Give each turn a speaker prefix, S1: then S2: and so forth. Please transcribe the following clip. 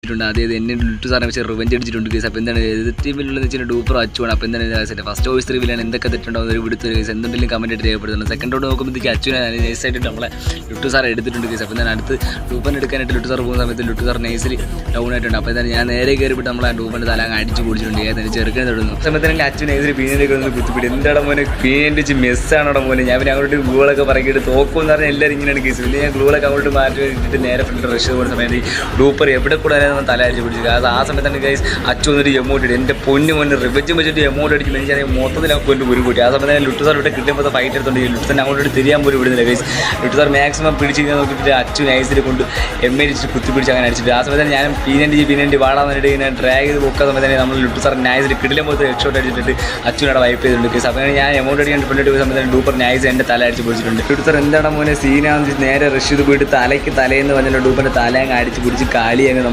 S1: എടുത്തിട്ടുണ്ട്. അതായത് എന്നെ ലുട്ടു സാറിനെ വെച്ച് റിവെഞ്ച് അടിച്ചിട്ടുണ്ട് കേസ്. അപ്പോൾ എന്താണ് എതിർ ടീമിലുള്ള വെച്ചാൽ ഡൂപ്പർ അച്ചുവാണ്. അപ്പോൾ എന്താണ് ഫസ്റ്റ് വോയിസ് റിവ്യൂലാണ് എന്തൊക്കെ തെറ്റുണ്ടാവും ഒരു വിടുത്തൊരു കേസ് എന്തെങ്കിലും കമൻറ്റ് ആയിട്ട് രേഖപ്പെടുത്തുന്നത്. സെക്കൻഡ് റൗണ്ട് നോക്കുമ്പോഴത്തേക്ക് അച്ചുവിനെ നൈസായിട്ട് നമ്മളെ ലുട്ടു സാർ എടുത്തിട്ടുണ്ട് കേസ്. അപ്പോൾ എന്താണ് അടുത്ത് ഡൂപ്പറിന് എടുക്കാനായിട്ട് ലുട്ടു സാർ പോകുന്ന സമയത്ത് ലുട്ടു സാർ നൈസിൽ ഡൗൺ ആയിട്ടുണ്ട്. അപ്പോൾ എന്താണ് ഞാൻ നേരെ കയറിയിട്ട് നമ്മളെ ഡൂപ്പറിൻ്റെ തല അടിച്ച് പൊടിച്ചിട്ടുണ്ട്. ഏതായാലും ചെറുക്കനെ തൊടുന്നു. സമയത്ത് അച്ചു നൈസിൽ പീനിലേക്ക് വന്ന് കുത്തിപ്പിടി എന്താണ് മോനെ പീനിൻ്റെ വെച്ച് മെസ്സാണോ മോനെ. ഞാൻ പിന്നെ അങ്ങോട്ട് ഗൂളൊക്കെ പറക്കിയിട്ട് തോക്കുമെന്ന് പറഞ്ഞാൽ എല്ലാവരും ഇങ്ങനെയാണ് കേസ്. പിന്നെ ഞാൻ ഗൂളൊക്കെ അങ്ങോട്ട് മാറ്റി വെച്ചിട്ട് നേരെ ഫ്രണ്ട് റഷ് പോകുന്ന സമയത്ത് ഡൂപ്പർ എവിടെ കൂടെ തല അടിച്ച് പിടിച്ചത്. അത് ആ സമയത്താണ് ഗൈസ് അച്ചു വന്നിട്ട് എമൗണ്ട് ഇടും. എൻ്റെ പൊന്നു മുന്നേ റിവെഞ്ച് വെച്ചിട്ട് എമൗണ്ട് അടിക്കുമ്പോൾ എനിക്ക് മൊത്തത്തിൽ കൊണ്ട് ഒരു കൂട്ടി. ആ സമയത്ത് ലുട്ടു സാർ ഇവിടെ കിട്ടിയപ്പോൾ ഫൈറ്റ് എടുത്തോണ്ട് ലുട്ടു സാറിന് അങ്ങോട്ട് തിരിയാൻ പോലും വിടുന്നില്ല ഗൈസ്. ലുട്ടു സാർ മാക്സിമം പിടിച്ചിരിക്കാൻ നോക്കിയിട്ട് അച്ചു നൈസിൽ കൊണ്ട് അടിച്ചിട്ട് കുത്തിപ്പിടിച്ച് അങ്ങനെ അടിച്ചിട്ട് ആ സമയത്ത് ഞാൻ പീനൻ്റ് വാടാൻ വേണ്ടിയിട്ട് ഇങ്ങനെ ഡ്രാഗ് ചെയ്ത് പോക്കാൻ സമയത്ത് നമ്മൾ ലുട്ടു സാർ നൈസിൽ കിടിലം പോലത്തെ ഹെഡ്ഷോട്ട് അടിച്ചിട്ട് അച്ചുവിനോട് വൈപ്പ് ചെയ്തിട്ടുണ്ട് കേസ്. അപ്പോൾ ഞാൻ എമൗണ്ട് അടിക്കാൻ ഫ്രണ്ടിട്ട് പോയ സമയത്ത് ഡൂപ്പർ നൈസ് എൻ്റെ തല അടിച്ച് പിടിച്ചിട്ടുണ്ട്. ലുട്ടു സാർ എന്താണ് മോനെ സീനാന്ന് നേരെ റഷ് ചെയ്ത് പോയിട്ട് തലയ്ക്ക് തലേന്ന് പറഞ്ഞാൽ ഡൂപ്പറിൻ്റെ തല അങ്ങ് അടിച്ച് പിടിച്ച് കാലി അങ്ങ് നമ്മൾ